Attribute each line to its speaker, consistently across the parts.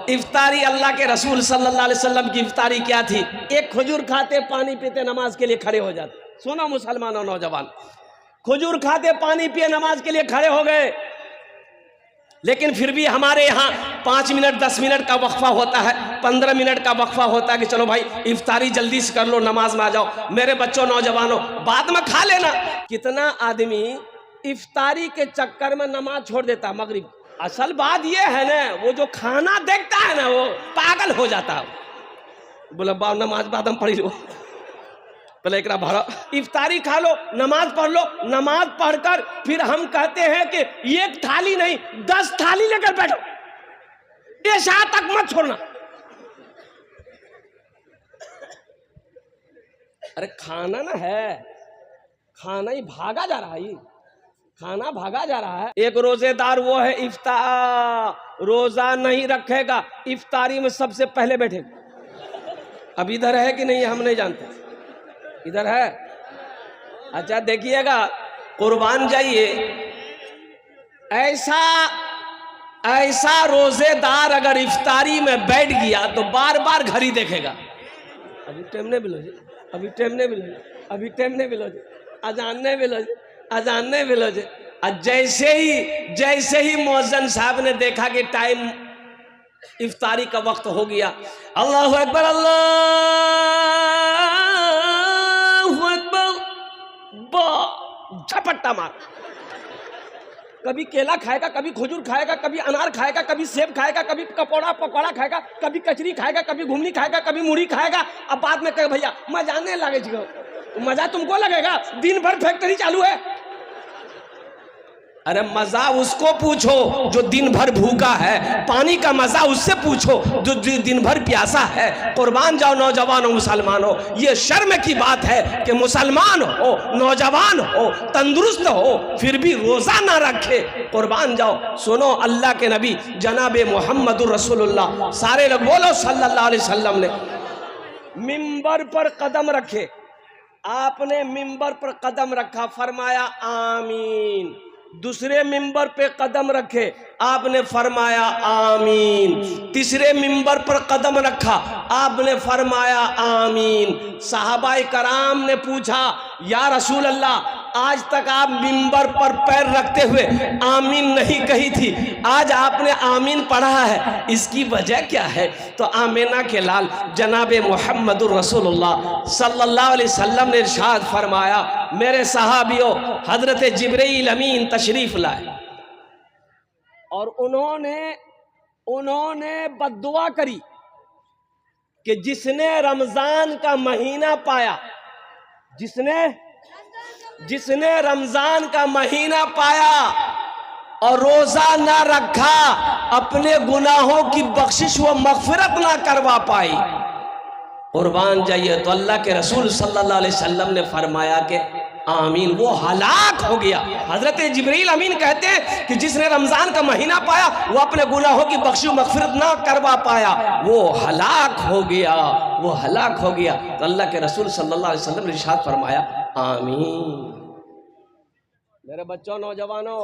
Speaker 1: इफ्तारी अल्लाह के रसूल सल्लल्लाहु अलैहि वसल्लम की इफ्तारी क्या थी? एक खजूर खाते, पानी पीते, नमाज के लिए खड़े हो जाते। सुनो मुसलमान और नौजवान, खजूर खाते, पानी पिए, नमाज के लिए खड़े हो गए। लेकिन फिर भी हमारे यहाँ 5 मिनट 10 मिनट का वक्फा होता है, 15 मिनट का वक्फा होता है कि चलो भाई इफ्तारी जल्दी से कर लो, नमाज में आ जाओ। मेरे बच्चों, नौजवानों, बाद में खा लेना। कितना आदमी इफ्तारी के चक्कर में नमाज छोड़ देता मगरिब। असल बात ये है ना, वो जो खाना देखता है ना, वो पागल हो जाता है। बोला बाप नमाज बाद में पढ़ी लो, पहले एक भरा इफ्तारी खा लो, नमाज पढ़ लो। नमाज पढ़कर फिर हम कहते हैं कि एक थाली नहीं 10 थाली लेकर बैठो, ऐसा तक मत छोड़ना। अरे खाना ना है, खाना ही भागा जा रहा है, खाना भागा जा रहा है। एक रोजेदार वो है इफ्तार, रोजा नहीं रखेगा, इफ्तारी में सबसे पहले बैठेगा। अब इधर है कि नहीं हम नहीं जानते, इधर है। अच्छा देखिएगा, कुर्बान जाइए, ऐसा रोजेदार अगर इफ्तारी में बैठ गया तो बार बार घड़ी देखेगा। अभी टाइम नहीं मिलो जी, अभी टाइम नहीं मिलो, अभी टाइम नहीं मिलो जी, अजान नहीं मिलो जी, अजान नहीं मिलो जी। जैसे ही मुअज्जिन साहब ने देखा कि टाइम इफ्तारी का वक्त हो गया, अल्लाहु अकबर, अल्लाहु अकबर, झपट्टा मार। कभी केला खाएगा, कभी खजूर खाएगा, कभी अनार खाएगा, कभी सेब खाएगा, कभी पकौड़ा खाएगा, कभी कचरी खाएगा, कभी घुमनी खाएगा, कभी मुड़ी खाएगा। अब बाद में कहे भैया मजा नहीं लगे, मजा तुमको लगेगा, दिन भर फैक्ट्री चालू है। अरे मजा उसको पूछो जो दिन भर भूखा है, पानी का मजा उससे पूछो जो दिन भर प्यासा है। कुर्बान जाओ नौजवानों, मुसलमानों, ये शर्म की बात है कि मुसलमान हो, नौजवान हो, तंदुरुस्त हो, फिर भी रोजा ना रखे। कुर्बान जाओ। सुनो, अल्लाह के नबी जनाब मोहम्मदुर रसूलुल्लाह, सारे लोग बोलो सल्लल्लाहु अलैहि वसल्लम ने मिंबर पर कदम रखे। आपने मिंबर पर कदम रखा, फरमाया आमीन। दूसरे मिंबर पे कदम रखे, आपने फरमाया आमीन। तीसरे मिंबर पर कदम रखा, आपने फरमाया आमीन। सहाबाए कराम ने पूछा, या रसूल अल्लाह, आज तक आप मिंबर पर पैर रखते हुए आमीन नहीं कही थी, आज आपने आमीन पढ़ा है, इसकी वजह क्या है? तो आमीना के लाल जनाब मोहम्मदुर रसूलुल्लाह सल्लल्लाहु अलैहि वसल्लम ने इरशाद फरमाया, मेरे सहाबियों, हजरत जिब्रील अमीन तशरीफ लाए और उन्होंने बद्दुआ करी कि जिसने रमजान का महीना पाया, जिसने रमजान का महीना पाया और रोजा ना रखा, अपने गुनाहों की बख्शिश व मगफिरत ना करवा पाई। कुर्बान जाइए। तो अल्लाह के रसूल सल्लल्लाहु अलैहि वसल्लम ने फरमाया कि आमीन, वो हलाक हो गया। हजरत जिब्रील अमीन कहते हैं कि जिसने रमजान का महीना पाया, वो अपने गुनाहों की बख्शिश मगफिरत ना करवा पाया, वो हलाक हो गया, वो हलाक हो गया। तो अल्लाह के रसूल सल्लल्लाहु अलैहि वसल्लम ने इरशाद फरमाया आमीन। मेरे बच्चों, नौजवानों,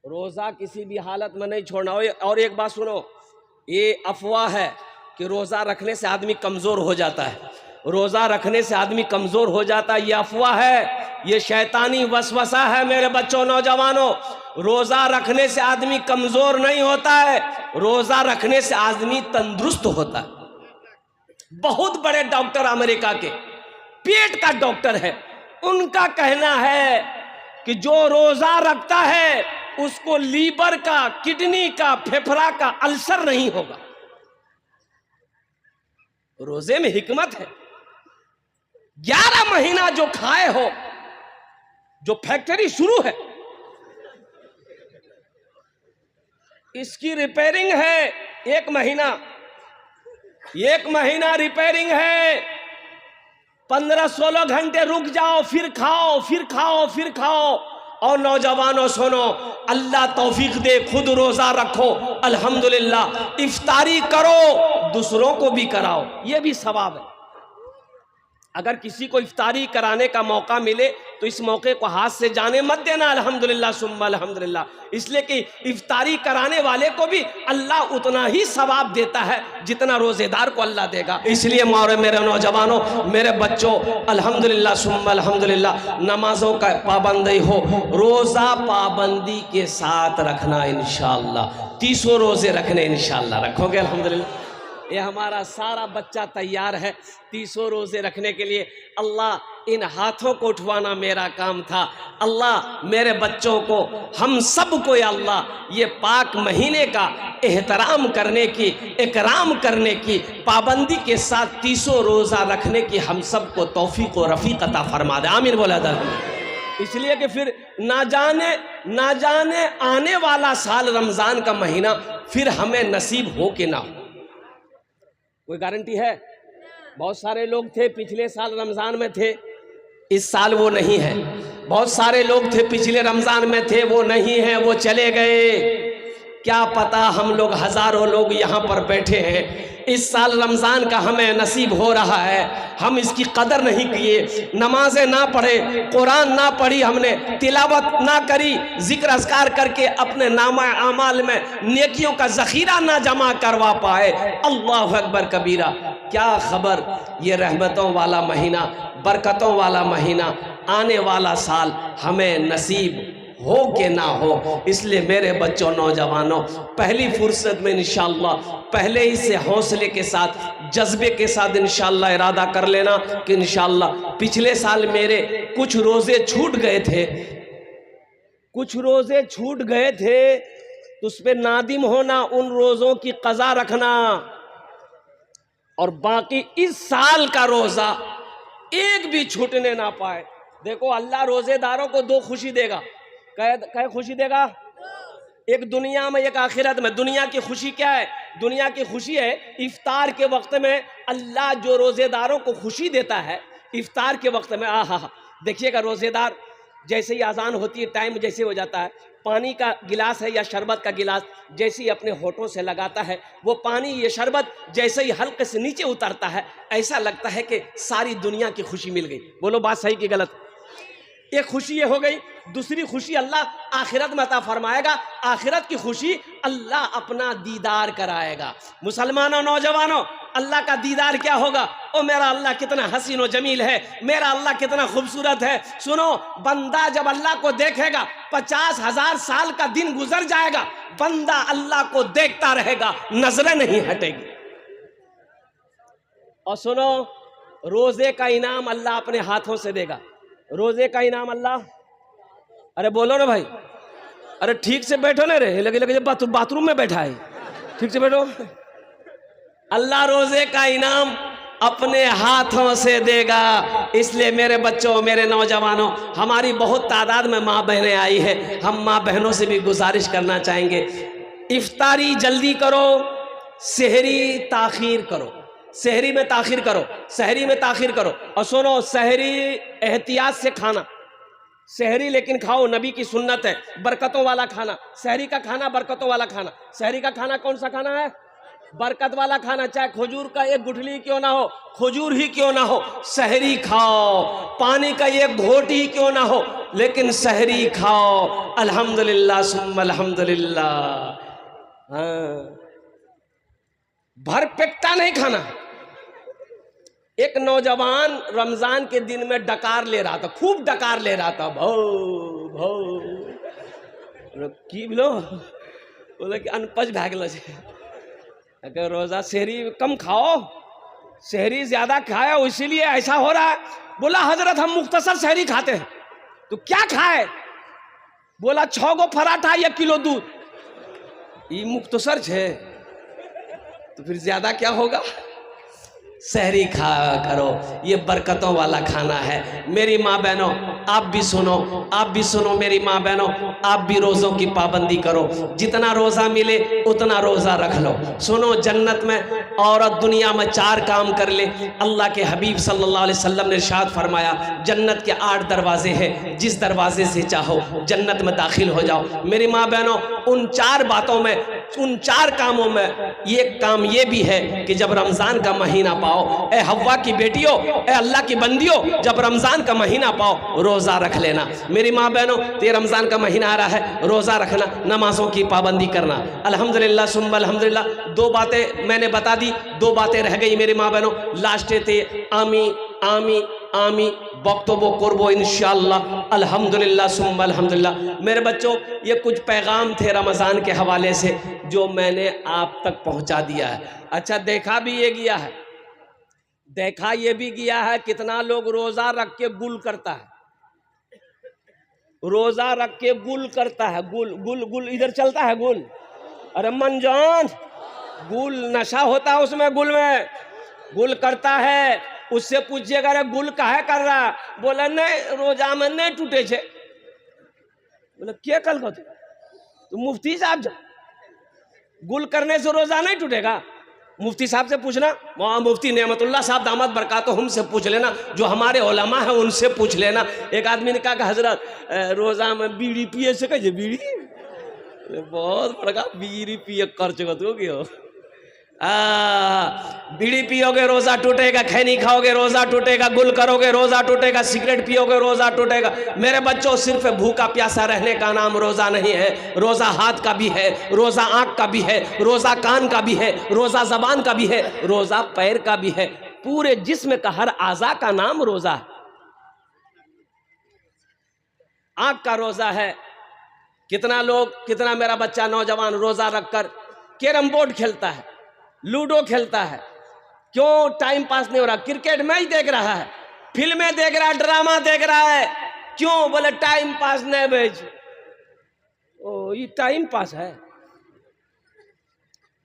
Speaker 1: रोजा किसी भी हालत में नहीं छोड़ना। और एक बात सुनो, ये अफवाह है कि रोजा रखने से आदमी कमजोर हो जाता है, रोजा रखने से आदमी कमजोर हो जाता है, ये अफवाह है, ये शैतानी वसवसा है। मेरे बच्चों, नौजवानों, रोजा रखने से आदमी कमजोर नहीं होता है, रोजा रखने से आदमी तंदुरुस्त होता है। बहुत बड़े डॉक्टर अमेरिका के, पेट का डॉक्टर है, उनका कहना है कि जो रोजा रखता है उसको लीवर का, किडनी का, फेफड़ा का अल्सर नहीं होगा। रोजे में हिकमत है। 11 महीना जो खाए हो, जो फैक्ट्री शुरू है, इसकी रिपेयरिंग है 1 महीना, 1 महीना रिपेयरिंग है। 15-16 घंटे रुक जाओ, फिर खाओ, फिर खाओ, फिर खाओ। और नौजवानों सुनो, अल्लाह तौफीक दे, खुद रोजा रखो, अल्हम्दुलिल्लाह, इफ्तारी करो, दूसरों को भी कराओ, ये भी सवाब है। अगर किसी को इफ्तारी कराने का मौका मिले तो इस मौके को हाथ से जाने मत देना। अल्हम्दुलिल्लाह सुम्मा अल्हम्दुलिल्लाह, इसलिए कि इफ्तारी कराने वाले को भी अल्लाह उतना ही सवाब देता है जितना रोज़ेदार को अल्लाह देगा। इसलिए मेरे नौजवानों, मेरे बच्चों, अल्हम्दुलिल्लाह सुम्मा अल्हम्दुलिल्लाह, नमाजों का पाबंदी हो, रोज़ा पाबंदी के साथ रखना इंशाअल्लाह। 30 रोज़े रखने इंशाअल्लाह, रखोगे अल्हम्दुलिल्लाह। ये हमारा सारा बच्चा तैयार है 30 रोज़े रखने के लिए। अल्लाह इन हाथों को उठवाना मेरा काम था। अल्लाह मेरे बच्चों को, हम सब को या अल्लाह ये पाक महीने का एहतराम करने की, इकराम करने की, पाबंदी के साथ 30 रोज़ा रखने की हम सब को तौफीक व रफ़ीक अता फरमा दे। आमीन बोला था। इसलिए कि फिर ना जाने आने वाला साल रमज़ान का महीना फिर हमें नसीब हो कि ना हो, कोई गारंटी है? बहुत सारे लोग थे पिछले साल रमज़ान में थे, इस साल वो नहीं है। बहुत सारे लोग थे पिछले रमज़ान में थे, वो नहीं है, वो चले गए। क्या पता हम लोग हज़ारों लोग यहाँ पर बैठे हैं, इस साल रमज़ान का हमें नसीब हो रहा है, हम इसकी कदर नहीं किए, नमाजें ना पढ़े, कुरान ना पढ़ी, हमने तिलावत ना करी, जिक्र अज़कार करके अपने नामा आमाल में नेकियों का ज़ख़ीरा ना जमा करवा पाए। अल्लाह अकबर कबीरा। क्या खबर, ये रहमतों वाला महीना, बरकतों वाला महीना, आने वाला साल हमें नसीब हो के ना हो। इसलिए मेरे बच्चों, नौजवानों, पहली फुर्सत में इंशाअल्लाह पहले ही से हौसले के साथ, जज्बे के साथ इंशाअल्लाह इरादा कर लेना कि इंशाअल्लाह पिछले साल मेरे कुछ रोज़े छूट गए थे, तो उस पर नादिम होना, उन रोज़ों की क़ज़ा रखना, और बाकी इस साल का रोज़ा एक भी छूटने ना पाए। देखो अल्लाह रोज़ेदारों को 2 खुशी देगा। क्या खुशी देगा? एक दुनिया में, एक आखिरत में। दुनिया की खुशी क्या है? दुनिया की खुशी है इफ्तार के वक्त में अल्लाह जो रोज़ेदारों को खुशी देता है इफ्तार के वक्त में। आहा, देखिएगा रोज़ेदार जैसे ही अजान होती है, टाइम जैसे हो जाता है, पानी का गिलास है या शरबत का गिलास जैसे ही अपने होठों से लगाता है, वो पानी, ये शरबत जैसे ही हल्के से नीचे उतरता है, ऐसा लगता है कि सारी दुनिया की खुशी मिल गई। बोलो बात सही कि गलत? एक खुशी ये हो गई। दूसरी खुशी अल्लाह आखिरत में अता फरमाएगा। आखिरत की खुशी, अल्लाह अपना दीदार कराएगा। मुसलमानों, नौजवानों, अल्लाह का दीदार क्या होगा? ओ मेरा अल्लाह कितना हसीन व जमील है, मेरा अल्लाह कितना खूबसूरत है। सुनो, बंदा जब अल्लाह को देखेगा 50,000 साल का दिन गुजर जाएगा, बंदा अल्लाह को देखता रहेगा, नजरें नहीं हटेगी। और सुनो, रोजे का इनाम अल्लाह अपने हाथों से देगा। रोजे का इनाम अल्लाह, अरे बोलो ना भाई, अरे ठीक से बैठो ना रे, लगे बाथरूम में बैठा है, ठीक से बैठो। अल्लाह रोजे का इनाम अपने हाथों से देगा। इसलिए मेरे बच्चों, मेरे नौजवानों, हमारी बहुत तादाद में माँ बहनें आई है, हम माँ बहनों से भी गुजारिश करना चाहेंगे, इफ्तारी जल्दी करो, सहरी ताखीर करो, सहरी में ताखीर करो, सहरी में ताखीर करो। और सुनो, सहरी एहतियात से खाना, सहरी लेकिन खाओ, नबी की सुन्नत है, बरकतों वाला खाना। सहरी का खाना बरकतों वाला खाना। सहरी का खाना कौन सा खाना है? बरकत वाला खाना। चाहे खजूर का एक गुठली क्यों ना हो, खजूर ही क्यों ना हो, सहरी खाओ। पानी का एक घोट ही क्यों ना हो, लेकिन सहरी खाओ। अल्हम्दुलिल्लाह सुम्मा अल्हम्दुलिल्लाह। हाँ, भर पेटा नहीं खाना। एक नौजवान रमजान के दिन में डकार ले रहा था, खूब डकार ले रहा था, भौ भौ की बोलो, बोले कि अनपच भागल छै, अगर रोजा सहरी कम खाओ, सहरी ज्यादा खाया इसीलिए ऐसा हो रहा है। बोला हजरत हम मुख्तसर सहरी खाते हैं। तो क्या खाए? बोला 6 गो पराठा 1 किलो दूध। ये मुख्तसर है तो फिर ज्यादा क्या होगा? सहरी खा करो, ये बरकतों वाला खाना है। मेरी माँ बहनों, आप भी सुनो, आप भी सुनो मेरी माँ बहनों, आप भी रोज़ों की पाबंदी करो। जितना रोज़ा मिले उतना रोज़ा रख लो। सुनो, जन्नत में औरत दुनिया में 4 काम कर ले। अल्लाह के हबीब सल्लल्लाहु अलैहि वसल्लम ने इरशाद फरमाया, जन्नत के 8 दरवाजे हैं, जिस दरवाजे से चाहो जन्नत में दाखिल हो जाओ। मेरी माँ बहनों, उन 4 बातों में उन 4 कामों में ये काम ये भी है कि जब रमज़ान का महीना पाओ, ए हव्वा की बेटियों, ए अल्लाह की बंदियों, जब रमज़ान का महीना पाओ रोज़ा रख लेना। मेरी माँ बहनों, तो ये रमज़ान का महीना आ रहा है, रोज़ा रखना, नमाज़ों की पाबंदी करना। अल्हम्दुलिल्लाह सुम्मा अल्हम्दुलिल्लाह। 2 बातें मैंने बता दी, 2 बातें रह गई मेरी माँ बहनों, लास्ट थे आमी आमी आमी बक्तबो कुर्बो इंशाअल्लाह। अल्हम्दुलिल्लाह सुम्मा अल्हम्दुलिल्लाह। मेरे बच्चों, ये कुछ पैगाम थे रमज़ान के हवाले से जो मैंने आप तक पहुंचा दिया है। अच्छा, देखा भी ये गया है, देखा ये भी गया है कितना लोग रोज़ा रख के गुल करता है, रोज़ा रख के गुल करता है, गुल गुल गुल इधर चलता है गुल। अरे मनजान, गुल नशा होता है उसमें, गुल में गुल करता है। उससे पूछिएगा अरे गुल काहे कर रहा, बोला नहीं रोजा में नहीं टूटे छे। बोला क्या कल को तो मुफ्ती साहब जा, गुल करने से रोजा नहीं टूटेगा? मुफ्ती साहब से पूछना, मुफ्ती नेमतुल्लाह साहब दामद बरकातुहुम से पूछ लेना, जो हमारे उलमा है उनसे पूछ लेना। एक आदमी ने कहा कि हजरत रोजा में बीड़ी पिए से कहे बीड़ी, बहुत बड़ा बीड़ी पिए कर चुका तू क्यों? बीड़ी पियोगे रोजा टूटेगा, खैनी खाओगे रोजा टूटेगा, गुल करोगे रोजा टूटेगा, सिगरेट पियोगे रोजा टूटेगा। मेरे बच्चों, सिर्फ भूखा प्यासा रहने का नाम रोजा नहीं है। रोजा हाथ का भी है, रोजा आंख का भी है, रोजा कान का भी है, रोजा जबान का भी है, रोजा पैर का भी है। पूरे जिस्म का हर आज़ा का नाम रोजा है। आंख का रोजा है। कितना लोग, कितना मेरा बच्चा नौजवान रोजा रखकर कैरम बोर्ड खेलता है, लूडो खेलता है। क्यों टाइम पास नहीं हो रहा? क्रिकेट मैच देख रहा है, फिल्में देख रहा है, ड्रामा देख रहा है। क्यों? बोले टाइम पास नहीं भेज। ओ ये टाइम पास है,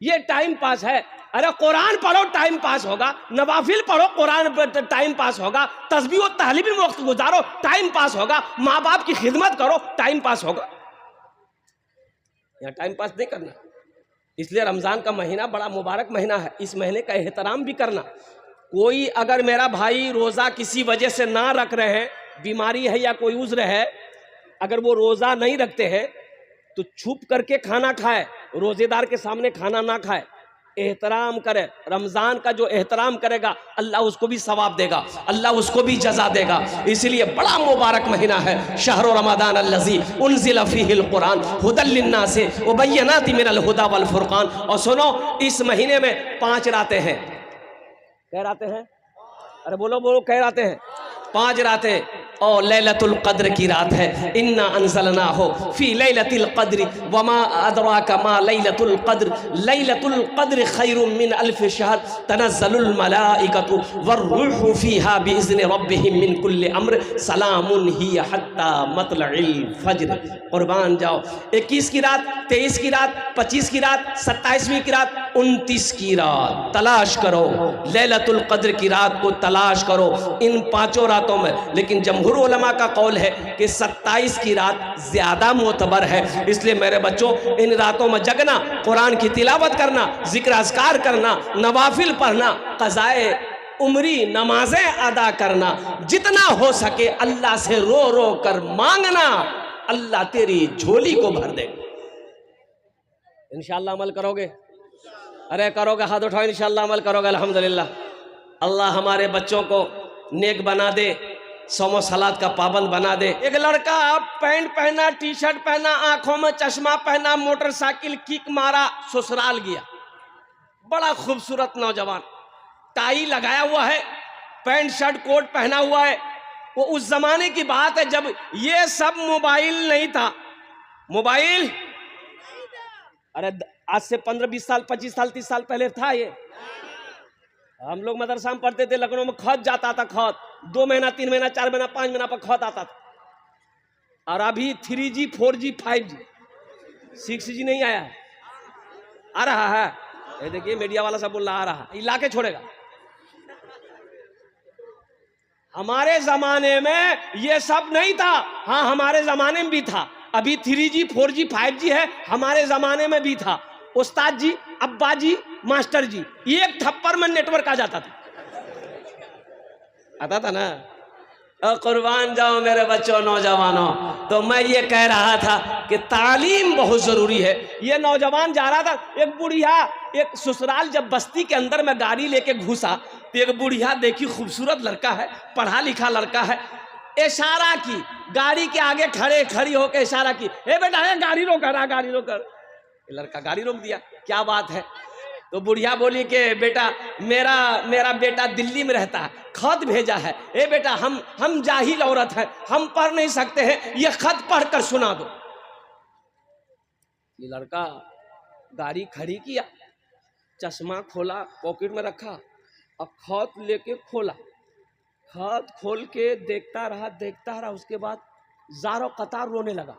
Speaker 1: ये टाइम पास है। अरे कुरान पढ़ो टाइम पास होगा, नवाफिल पढ़ो कुरान पर टाइम पास होगा, तस्बीह और तहलील में वक्त गुजारो टाइम पास होगा, माँ बाप की खिदमत करो टाइम पास होगा। यहाँ टाइम पास नहीं करना। इसलिए रमज़ान का महीना बड़ा मुबारक महीना है, इस महीने का एहतराम भी करना। कोई अगर मेरा भाई रोज़ा किसी वजह से ना रख रहे हैं, बीमारी है या कोई उज़्र है, अगर वो रोज़ा नहीं रखते हैं तो छुप करके खाना खाए, रोज़ेदार के सामने खाना ना खाए, एहतराम करे। रमज़ान का जो एहतराम करेगा अल्लाह उसको भी सवाब देगा, अल्लाह उसको भी जज़ा देगा। इसलिए बड़ा मुबारक महीना है। शहर रमज़ान अल्लज़ी उन्ज़िल फ़ीहिल कुरान हुदल लिन्नास व बय्यनाति मिनल हुदा वल फुरक़ान। और सुनो, इस महीने में 5 रातें हैं। कै रातें हैं? अरे बोलो बोलो, कै रातें हैं? 5 रातें। और लैलतुल क़द्र की रात है। इन्ना अंज़लनाहु फ़ी लैलतिल क़द्र वमा अदराका मा लैलतुल क़द्र लैलतुल क़द्र खैरुम मिन अल्फ़ शहर तनज़्ज़लुल मलाइकतु वर्रूहु फ़ीहा बिइज़्नि रब्बिहिम मिन कुल्लि अम्र सलामुन हिय हत्ता मत्लइल फ़ज्र। कुर्बान जाओ। 21 की रात, 23 की रात, 25 की रात, 27वीं की रात, 29 की रात तलाश करो। लैलतुल क़द्र की रात को तलाश करो इन 5 रातों में। लेकिन जमहूर उलमा का कौल है कि 27 की रात ज्यादा मोतबर है। इसलिए मेरे बच्चों, इन रातों में जगना, कुरान की तिलावत करना, जिक्र अज़कार करना, नवाफिल पढ़ना, क़ज़ाए उम्री नमाजें अदा करना, जितना हो सके अल्लाह से रो रो कर मांगना, अल्लाह तेरी झोली को भर देगा। इंशाअल्लाह अमल करोगे? अरे करोगे? हाथ उठाओ। इंशाअल्लाह अमल करोगे? अल्हम्दुलिल्लाह। अल्लाह हमारे बच्चों को नेक बना दे, सोमो सलात का पाबंद बना दे। एक लड़का पैंट पहना, टी शर्ट पहना, आंखों में चश्मा पहना, मोटरसाइकिल किक मारा, ससुराल गया। बड़ा खूबसूरत नौजवान, टाई लगाया हुआ है, पैंट शर्ट कोट पहना हुआ है। वो उस जमाने की बात है जब ये सब मोबाइल नहीं था। मोबाइल अरे आज से 15-20 साल, 25 साल, 30 साल पहले था ये। हम लोग मदरसा में पढ़ते थे, लखनऊ में खत जाता था, खत 2 महीना, 3 महीना, 4 महीना, 5 महीना पर खत आता था। और अभी 3G, 4G, 5G, 6G नहीं आया है, आ रहा है। ये देखिए मीडिया वाला सब बोल रहा आ रहा, इलाके छोड़ेगा। हमारे जमाने में ये सब नहीं था। हाँ, हमारे जमाने में भी था। अभी 3G, 4G, 5G है, हमारे जमाने में भी था। उस्ताद जी, अब्बा जी, मास्टर जी, एक थप्पड़ में नेटवर्क आ जाता था। आता था ना? कुर्बान जाओ मेरे बच्चों, नौजवानों। तो मैं ये कह रहा था कि तालीम बहुत ज़रूरी है। ये नौजवान जा रहा था, एक बुढ़िया, एक ससुराल जब बस्ती के अंदर में गाड़ी लेके घुसा तो एक बुढ़िया देखी, खूबसूरत लड़का है, पढ़ा लिखा लड़का है, इशारा की, गाड़ी के आगे खड़ी होकर इशारा की, ए बेटा गाड़ी रोक कर, गाड़ी रोक कर। लड़का गाड़ी रोक दिया, क्या बात है? तो बुढ़िया बोली कि बेटा मेरा बेटा दिल्ली में रहता है, खत भेजा है। ए बेटा हम जाहिल औरत हैं, हम पढ़ नहीं सकते हैं, ये खत पढ़कर सुना दो। ये लड़का गाड़ी खड़ी किया, चश्मा खोला, पॉकेट में रखा, अब खत लेके खोला, खत खोल के देखता रहा। उसके बाद ज़ारो कतार रोने लगा।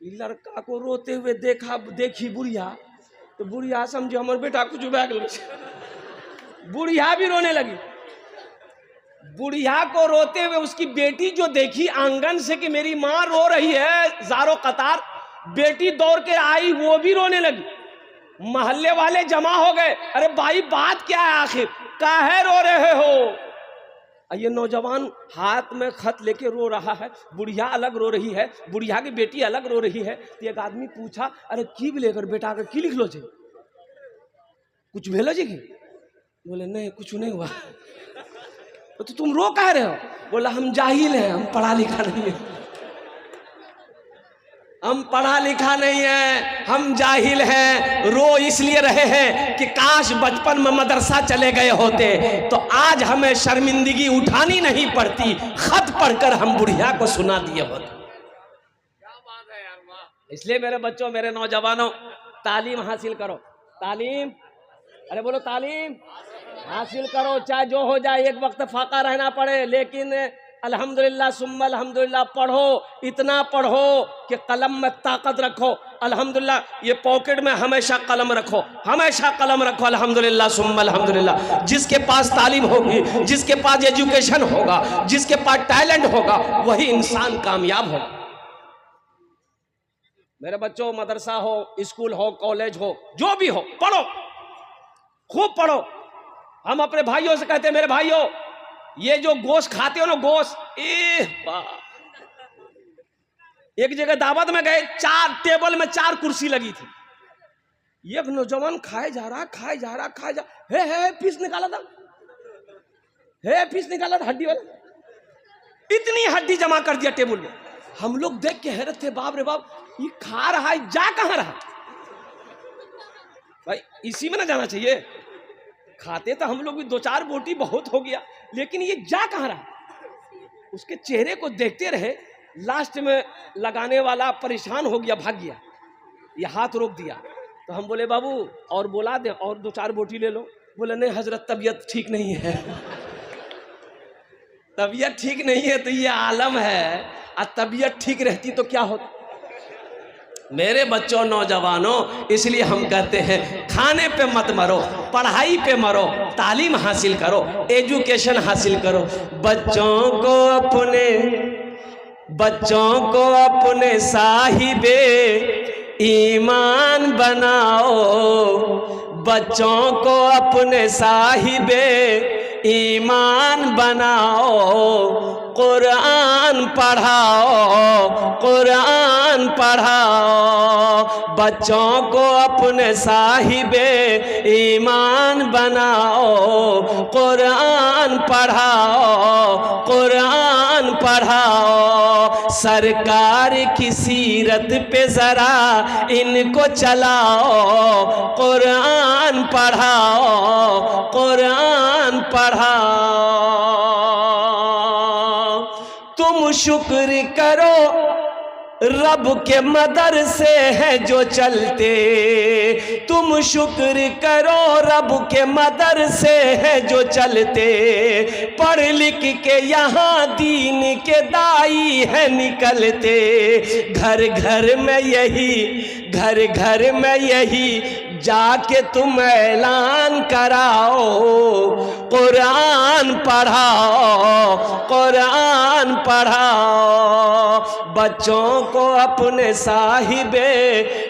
Speaker 1: ये लड़का को रोते हुए देखी बुढ़िया, तो बुढ़िया समझे हमारे बेटा कुछ बैग ले। बुढ़िया भी रोने लगी। बुढ़िया को रोते हुए उसकी बेटी जो देखी आंगन से कि मेरी माँ रो रही है ज़ारो कतार, बेटी दौड़ के आई, वो भी रोने लगी। मोहल्ले वाले जमा हो गए, अरे भाई बात क्या है आखिर, काहे रो रहे हो? ये नौजवान हाथ में खत लेके रो रहा है, बुढ़िया अलग रो रही है, बुढ़िया की बेटी अलग रो रही है। तो एक आदमी पूछा, अरे की लेकर बेटा के की लिख लो जी, कुछ भेलो जी की? बोले नहीं कुछ नहीं हुआ। तो तुम रो कह रहे हो? बोला हम जाहिल हैं, हम पढ़ा लिखा नहीं है, हम पढ़ा लिखा नहीं है, हम जाहिल हैं। रो इसलिए रहे हैं कि काश बचपन में मदरसा चले गए होते तो आज हमें शर्मिंदगी उठानी नहीं पड़ती, खत पढ़कर हम बुढ़िया को सुना दिए होते। क्या बात है यार, वाह। इसलिए मेरे बच्चों, मेरे नौजवानों, तालीम हासिल करो। तालीम, अरे बोलो तालीम हासिल करो, चाहे जो हो जाए, एक वक्त फाका रहना पड़े, लेकिन अल्हम्दुलिल्लाह सुम्मा अल्हम्दुलिल्लाह पढ़ो, इतना पढ़ो कि कलम में ताकत रखो। अल्हम्दुलिल्लाह, ये पॉकेट में हमेशा कलम रखो, हमेशा कलम रखो। अल्हम्दुलिल्लाह सुम्मा अल्हम्दुलिल्लाह। जिसके पास तालीम होगी, जिसके पास एजुकेशन होगा, जिसके पास टैलेंट होगा, वही इंसान कामयाब होगा। मेरे बच्चों, मदरसा हो, स्कूल हो, कॉलेज हो, जो भी हो, पढ़ो, खूब पढ़ो। हम अपने भाइयों से कहते हैं, मेरे भाइयों ये जो गोश्त खाते हो ना, गोश्त, एक जगह दावत में गए, 4 टेबल में 4 कुर्सी लगी थी। एक नौजवान खाए जा रहा, हे पीस निकाला था, हड्डी वाला, इतनी हड्डी जमा कर दिया टेबल में। हम लोग देख के हैरत थे, बाप रे बाप, ये खा रहा है, जा कहां रहा? भाई इसी में ना जाना चाहिए, खाते तो हम लोग भी 2-4 बोटी बहुत हो गया, लेकिन ये जा कहां रहा? उसके चेहरे को देखते रहे, लास्ट में लगाने वाला परेशान हो गया, भाग गया, ये हाथ रोक दिया। तो हम बोले बाबू और बोला दे, और 2-4 बोटी ले लो। बोले नहीं हजरत, तबीयत ठीक नहीं है। तबीयत ठीक नहीं है तो ये आलम है, और तबीयत ठीक रहती तो क्या होता? मेरे बच्चों, नौजवानों, इसलिए हम कहते हैं खाने पे मत मरो, पढ़ाई पे मरो, तालीम हासिल करो, एजुकेशन हासिल करो। बच्चों को अपने साहिबे ईमान बनाओ, बच्चों को अपने साहिबे ईमान बनाओ, कुरान पढ़ाओ, कुरान पढ़ाओ। बच्चों को अपने साहिबे ईमान बनाओ, कुरान पढ़ाओ, कुरान पढ़ाओ। सरकार की सीरत पे जरा इनको चलाओ, कुरान पढ़ाओ, कुरान पढ़ाओ। तुम शुक्र करो रब के मदरसे हैं जो चलते, तुम शुक्र करो रब के मदरसे हैं जो चलते। पढ़ लिख के यहाँ दीन के दाई है निकलते, घर घर में यही जाके तुम ऐलान कराओ, कुरान पढ़ाओ, कुरान पढ़ाओ। बच्चों को अपने साहिबे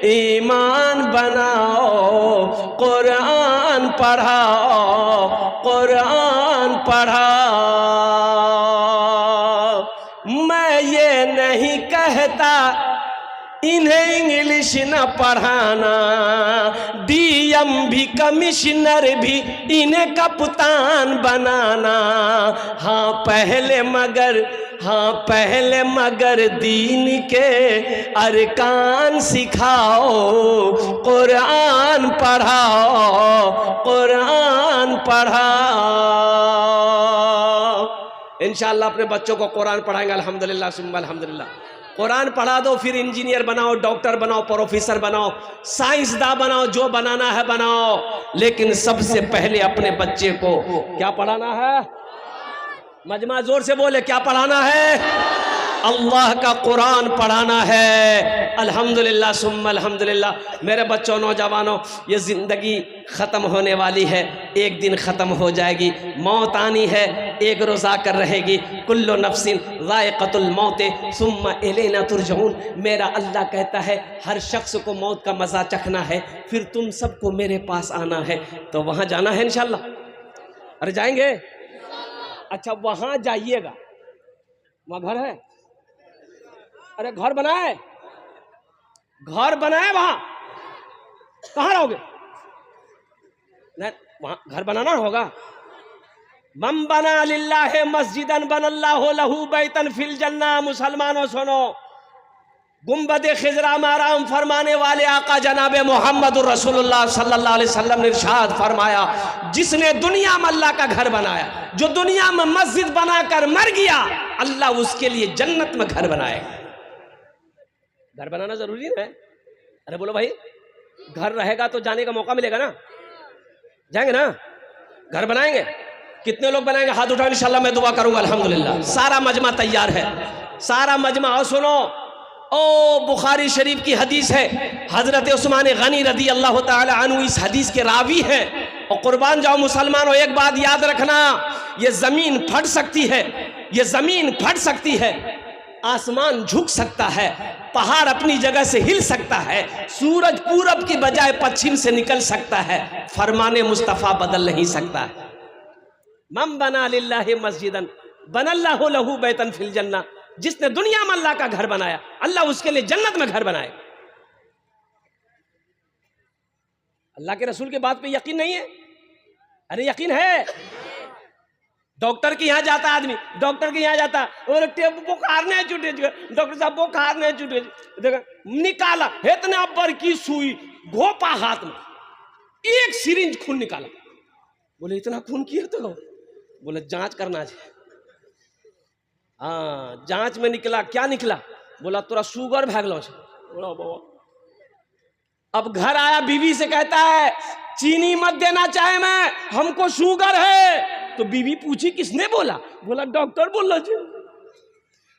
Speaker 1: ईमान बनाओ, कुरान पढ़ाओ, कुरान पढ़ाओ। न पढ़ाना, डीएम भी कमिश्नर भी इन्हें कप्तान बनाना। हाँ पहले मगर दीन के अरकान सिखाओ, कुरान पढ़ाओ। इंशाअल्लाह अपने बच्चों को कुरान पढ़ाएंगे, अल्हम्दुलिल्लाह सुम्मा अल्हम्दुलिल्लाह। कुरान पढ़ा दो, फिर इंजीनियर बनाओ, डॉक्टर बनाओ, प्रोफेसर बनाओ, साइंसदान बनाओ, जो बनाना है बनाओ, लेकिन सबसे पहले अपने बच्चे को क्या पढ़ाना है? मजमा जोर से बोले, क्या पढ़ाना है? अल्लाह का कुरान पढ़ाना है। अल्हम्दुलिल्लाह सुम्मा अल्हम्दुलिल्लाह। मेरे बच्चों, नौजवानों, ये ज़िंदगी ख़त्म होने वाली है, एक दिन ख़त्म हो जाएगी। मौत आनी है, एक रोज़ आकर रहेगी। कुल्लु नफ्सिन ज़ाइक़तुल मौत सुम्मा इलैना तुरजऊन। मेरा अल्लाह कहता है हर शख्स को मौत का मज़ा चखना है, फिर तुम सबको मेरे पास आना है। तो वहाँ जाना है इंशाअल्लाह। अरे जाएंगे? अच्छा, वहाँ जाइएगा, वहाँ घर है? अरे घर बनाए वहां, कहाँ रहोगे? नहीं, वहां घर बनाना होगा। मम बना लिल्लाहि मस्जिदन बनल्लाहु लहू बैतन फिल जन्नह। मुसलमानों सुनो, गुंबद खिजरा में आराम फरमाने वाले आका जनाब मोहम्मद रसूलुल्लाह सल्लल्लाहु अलैहि वसल्लम ने इरशाद फरमाया, जिसने दुनिया में अल्लाह का घर बनाया, जो दुनिया में मस्जिद बनाकर मर गया, अल्लाह उसके लिए जन्नत में घर बनाएगा। घर बनाना जरूरी है। अरे बोलो भाई, घर रहेगा तो जाने का मौका मिलेगा ना, जाएंगे ना? घर बनाएंगे। कितने लोग बनाएंगे? हाथ उठाओ, इंशाल्लाह मैं दुआ करूंगा। अल्हम्दुलिल्लाह सारा मजमा तैयार है, सारा मजमा। और सुनो, ओ बुखारी शरीफ की हदीस है, हजरत उस्मान गनी रदी अल्लाह ताला अन्हु इस हदीस के रावी हैं। और कुर्बान जाओ मुसलमानों, एक बात याद रखना, ये जमीन फट सकती है, ये जमीन फट सकती है, आसमान झुक सकता है, पहाड़ अपनी जगह से हिल सकता है, सूरज पूरब की बजाय पश्चिम से निकल सकता है, फरमाने मुस्तफ़ा बदल नहीं सकता है। मम बना लिल्लाहि मस्जिदन बनल्लाहु लहू बैतन फिल जन्नह। जिसने दुनिया में अल्लाह का घर बनाया, अल्लाह उसके लिए जन्नत में घर बनाए। अल्लाह के रसूल के बात पे यकीन नहीं है? अरे यकीन है। डॉक्टर के यहाँ जाता आदमी, डॉक्टर के यहाँ जाता, और बुखार नहीं छूटे, डॉक्टर साहब बुखार नहीं छूटे, देखा निकाला इतना बर की सुई, घोपा हाथ में, एक सिरिंज खून निकाला। बोले इतना खून किया? तो बोले जांच करना चाहिए। हाँ, जांच में निकला, क्या निकला? बोला तोरा शुगर भागलो। बोला बाबा। अब घर आया, बीवी से कहता है चीनी मत देना चाहे मैं, हमको शुगर है। तो बीवी पूछी किसने बोला? बोला डॉक्टर बोला जी।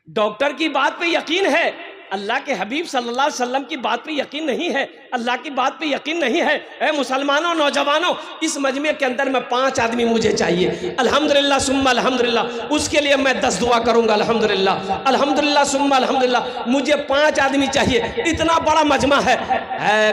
Speaker 1: डॉक्टर की बात पे यकीन है, अल्लाह के हबीब सल्लल्लाहु अलैहि वसल्लम की बात पे यकीन नहीं है, अल्लाह की बात पे यकीन नहीं है। ऐ मुसलमानों, नौजवानों, इस मजमे के अंदर में 5 आदमी मुझे चाहिए। अल्हम्दुलिल्लाह सुम्मा अल्हम्दुलिल्लाह। उसके लिए मैं 10 दुआ करूंगा। अल्हम्दुलिल्लाह अल्हम्दुलिल्लाह सुम्मा अल्हम्दुलिल्लाह। मुझे 5 आदमी चाहिए, इतना बड़ा मजमा है।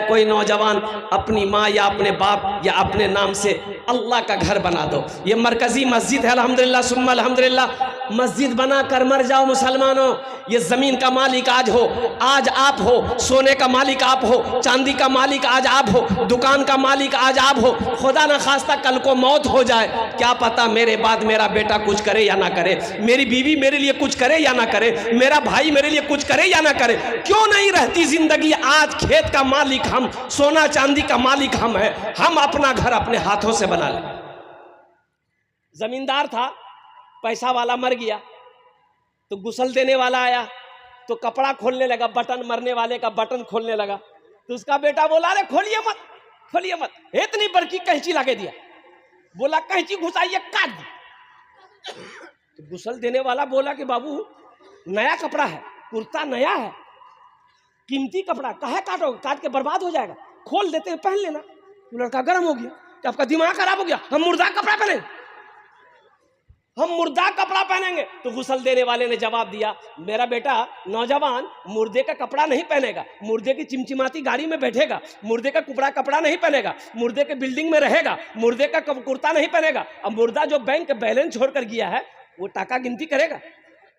Speaker 1: कोई नौजवान अपनी माँ या अपने बाप या अपने नाम से अल्लाह का घर बना दो। ये मरकजी मस्जिद है। अल्हम्दुलिल्लाह सुम्मा अल्हम्दुलिल्लाह। मस्जिद बना कर मर जाओ मुसलमानों। ये जमीन का मालिक आज हो, आज आप हो, सोने का मालिक आप हो, चांदी का मालिक आज आप हो, दुकान का मालिक आज आप हो। खुदा न खास्ता कल को मौत हो जाए, क्या पता मेरे बाद मेरा बेटा कुछ करे या ना करे, मेरी बीवी मेरे लिए कुछ करे या ना करे, मेरा भाई मेरे लिए कुछ करे या ना करे। क्यों नहीं रहती जिंदगी? आज खेत का मालिक हम, सोना चांदी का मालिक हम है। हम अपना घर अपने हाथों से बना ले। जमींदार था, पैसा वाला मर गया, तो गुसल देने वाला आया, तो कपड़ा खोलने लगा, बटन मरने वाले का बटन खोलने लगा। तो उसका बेटा बोला अरे खोलिए मत, खोलिए मत। इतनी बड़की कैंची लाके दिया, बोला कैंची घुसाइए, काट दी। तो गुसल देने वाला बोला कि बाबू नया कपड़ा है, कुर्ता नया है, कीमती कपड़ा, काहे काटोगे? काट के बर्बाद हो जाएगा, खोल देते हैं, पहन लेना। तो लड़का गर्म हो गया कि आपका दिमाग खराब हो गया, हम मुर्दा कपड़ा पहने, हम मुर्दा कपड़ा पहनेंगे। तो गुसल देने वाले ने जवाब दिया, मेरा बेटा नौजवान मुर्दे का कपड़ा नहीं पहनेगा, मुर्दे की चिमचिमाती गाड़ी में बैठेगा, मुर्दे का कपड़ा नहीं पहनेगा, मुर्दे के बिल्डिंग में रहेगा, मुर्दे का कुर्ता नहीं पहनेगा। अब मुर्दा जो बैंक बैलेंस छोड़कर गया है, वो टाका गिनती करेगा?